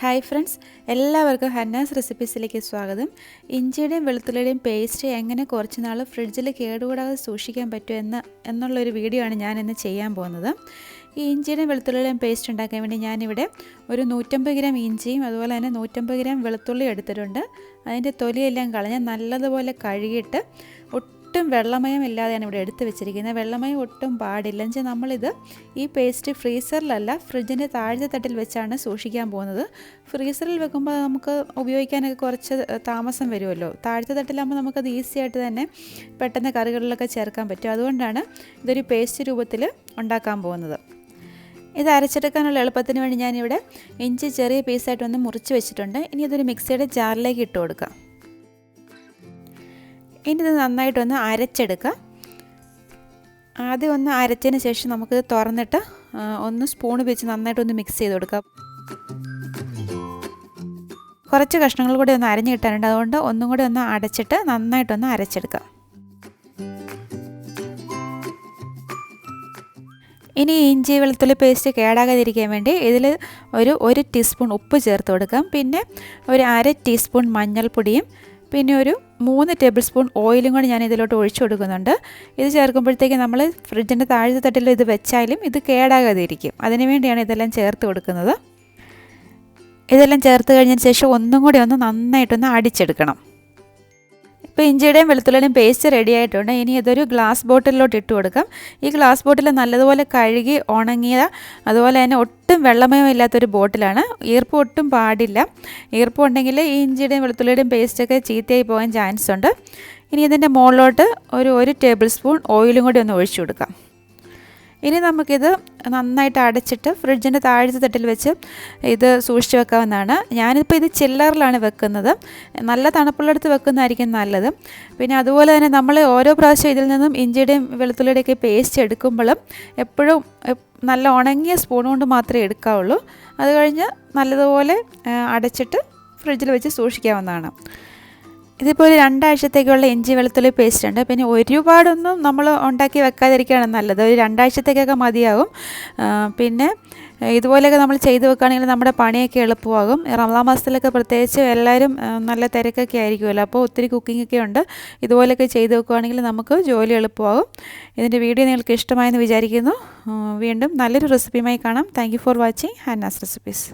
Hi friends, എല്ലാവർക്കും ഹന്നാസ് റെസിപ്പീസിലേക്ക് സ്വാഗതം. ഇഞ്ചിയുടെയും വെളുത്തുള്ളിയുടെയും paste എങ്ങനെ കുറച്ച് നാൾ ഫ്രിഡ്ജിൽ കേടുകൂടാതെ സൂക്ഷിക്കാൻ പറ്റും എന്നുള്ളൊരു വീഡിയോ ആണ് ഞാൻ ഇന്ന് ചെയ്യാൻ പോകുന്നത്. ഈ ഇഞ്ചിയുടെയും വെളുത്തുള്ളിയുടെയും പേസ്റ്റ് ഉണ്ടാക്കാൻ വേണ്ടി ഞാനിവിടെ ഒരു 150 ഗ്രാം ഇഞ്ചിയും അതുപോലെ തന്നെ 150 ഗ്രാം വെളുത്തുള്ളി എടുത്തിട്ടുണ്ട്. അതിൻ്റെ തൊലിയെല്ലാം കളഞ്ഞ് നല്ലതുപോലെ കഴുകിയിട്ട് ഒട്ടും വെള്ളമയം ഇല്ലാതെയാണ് ഇവിടെ എടുത്ത് വെച്ചിരിക്കുന്നത്. വെള്ളമയം ഒട്ടും പാടില്ല. എന്നുവെച്ചാൽ നമ്മളിത് ഈ പേസ്റ്റ് ഫ്രീസറിലല്ല, ഫ്രിഡ്ജിൻ്റെ താഴത്തെ തട്ടിൽ വെച്ചാണ് സൂക്ഷിക്കാൻ പോകുന്നത്. ഫ്രീസറിൽ വെക്കുമ്പോൾ നമുക്ക് ഉപയോഗിക്കാനൊക്കെ കുറച്ച് താമസം വരുമല്ലോ. താഴത്തെ തട്ടിലാകുമ്പോൾ നമുക്കത് ഈസി ആയിട്ട് തന്നെ പെട്ടെന്ന് കറികളിലൊക്കെ ചേർക്കാൻ പറ്റും. അതുകൊണ്ടാണ് ഇതൊരു പേസ്റ്റ് രൂപത്തിൽ ഉണ്ടാക്കാൻ പോകുന്നത്. ഇത് അരച്ചെടുക്കാനുള്ള എളുപ്പത്തിന് വേണ്ടി ഞാനിവിടെ ഇഞ്ചി ചെറിയ പീസായിട്ടൊന്ന് മുറിച്ച് വെച്ചിട്ടുണ്ട്. ഇനി ഇതൊരു മിക്സിയുടെ ജാറിലേക്ക് ഇട്ട് കൊടുക്കാം. ഇനി ഇത് നന്നായിട്ടൊന്ന് അരച്ചെടുക്കുക. ആദ്യം ഒന്ന് അരച്ചതിന് ശേഷം നമുക്കിത് തുറന്നിട്ട് ഒന്ന് സ്പൂൺ വെച്ച് നന്നായിട്ടൊന്ന് മിക്സ് ചെയ്ത് കൊടുക്കാം. കുറച്ച് കഷ്ണങ്ങൾ കൂടി ഒന്ന് അരഞ്ഞ് കിട്ടാനുണ്ട്. അതുകൊണ്ട് ഒന്നും കൂടി ഒന്ന് അടച്ചിട്ട് നന്നായിട്ടൊന്ന് അരച്ചെടുക്കാം. ഇനി ഇഞ്ചി വെളുത്തുള്ളി പേസ്റ്റ് കേടാകാതിരിക്കാൻ വേണ്ടി ഇതിൽ ഒരു ടീസ്പൂൺ ഉപ്പ് ചേർത്ത് കൊടുക്കാം. പിന്നെ ഒരു 1/2 ടീസ്പൂൺ മഞ്ഞൾപ്പൊടിയും പിന്നെ ഒരു 3 ടേബിൾ സ്പൂൺ ഓയിലും കൂടി ഞാൻ ഇതിലോട്ട് ഒഴിച്ചു കൊടുക്കുന്നുണ്ട്. ഇത് ചേർക്കുമ്പോഴത്തേക്ക് നമ്മൾ ഫ്രിഡ്ജിൻ്റെ താഴത്തെ തട്ടിൽ ഇത് വെച്ചാലും ഇത് കേടാകാതിരിക്കും. അതിനു വേണ്ടിയാണ് ഇതെല്ലാം ചേർത്ത് കൊടുക്കുന്നത്. ഇതെല്ലാം ചേർത്ത് കഴിഞ്ഞതിന് ശേഷം ഒന്നും കൂടി ഒന്ന് നന്നായിട്ടൊന്ന് അടിച്ചെടുക്കണം. ഇപ്പോൾ ഇഞ്ചിയുടെയും വെളുത്തുള്ളിയുടെയും പേസ്റ്റ് റെഡി ആയിട്ടുണ്ട്. ഇനി ഇതൊരു ഗ്ലാസ് ബോട്ടിലോട്ട് ഇട്ട് കൊടുക്കാം. ഈ ഗ്ലാസ് ബോട്ടിൽ നല്ലതുപോലെ കഴുകി ഉണങ്ങിയ, അതുപോലെ തന്നെ ഒട്ടും വെള്ളമയം ഇല്ലാത്തൊരു ബോട്ടിലാണ്. ഈർപ്പം ഒട്ടും പാടില്ല. ഈർപ്പം ഉണ്ടെങ്കിൽ ഈ ഇഞ്ചിയുടെയും വെളുത്തുള്ളിയുടെയും പേസ്റ്റൊക്കെ ചീത്തയായി പോകാൻ ചാൻസ് ഉണ്ട്. ഇനി ഇതിൻ്റെ മുകളിലോട്ട് ഒരു ടേബിൾ സ്പൂൺ ഓയിലും കൂടി ഒന്ന് ഒഴിച്ചു കൊടുക്കാം. ഇനി നമുക്കിത് നന്നായിട്ട് അടച്ചിട്ട് ഫ്രിഡ്ജിൻ്റെ താഴത്തെ തട്ടിൽ വെച്ച് ഇത് സൂക്ഷിച്ച് വെക്കാവുന്നതാണ്. ഞാനിപ്പോൾ ഇത് ചില്ലറിലാണ് വെക്കുന്നത്. നല്ല തണുപ്പുള്ളിടത്ത് വെക്കുന്നതായിരിക്കും നല്ലത്. പിന്നെ അതുപോലെ തന്നെ നമ്മൾ ഓരോ പ്രാവശ്യം ഇതിൽ നിന്നും ഇഞ്ചിയുടെയും വെളുത്തുള്ളിയുടെയൊക്കെ പേസ്റ്റ് എടുക്കുമ്പോഴും എപ്പോഴും നല്ല ഉണങ്ങിയ സ്പൂൺ കൊണ്ട് മാത്രമേ എടുക്കാവുള്ളൂ. അത് കഴിഞ്ഞ് നല്ലതുപോലെ അടച്ചിട്ട് ഫ്രിഡ്ജിൽ വെച്ച് സൂക്ഷിക്കാവുന്നതാണ്. ഇതിപ്പോൾ ഒരു 2 ആഴ്ചത്തേക്കുള്ള ഇഞ്ചി വെളുത്തുള്ളി പേസ്റ്റ് ഉണ്ട്. പിന്നെ ഒരുപാടൊന്നും നമ്മൾ ഉണ്ടാക്കി വെക്കാതിരിക്കുകയാണ് നല്ലത്. ഒരു 2 ആഴ്ചത്തേക്കൊക്കെ മതിയാകും. പിന്നെ ഇതുപോലെയൊക്കെ നമ്മൾ ചെയ്ത് വെക്കുകയാണെങ്കിൽ നമ്മുടെ പണിയൊക്കെ എളുപ്പമാകും. റമദാൻ മാസത്തിലൊക്കെ പ്രത്യേകിച്ച് എല്ലാവരും നല്ല തിരക്കൊക്കെ ആയിരിക്കുമല്ലോ. അപ്പോൾ ഒത്തിരി കുക്കിങ്ങൊക്കെ ഉണ്ട്. ഇതുപോലെയൊക്കെ ചെയ്ത് വെക്കുകയാണെങ്കിൽ നമുക്ക് ജോലി എളുപ്പമാകും. ഇതിൻ്റെ വീഡിയോ നിങ്ങൾക്ക് ഇഷ്ടമായെന്ന് വിചാരിക്കുന്നു. വീണ്ടും നല്ലൊരു റെസിപ്പിയുമായി കാണാം. Thank you for watching Hannah's recipes.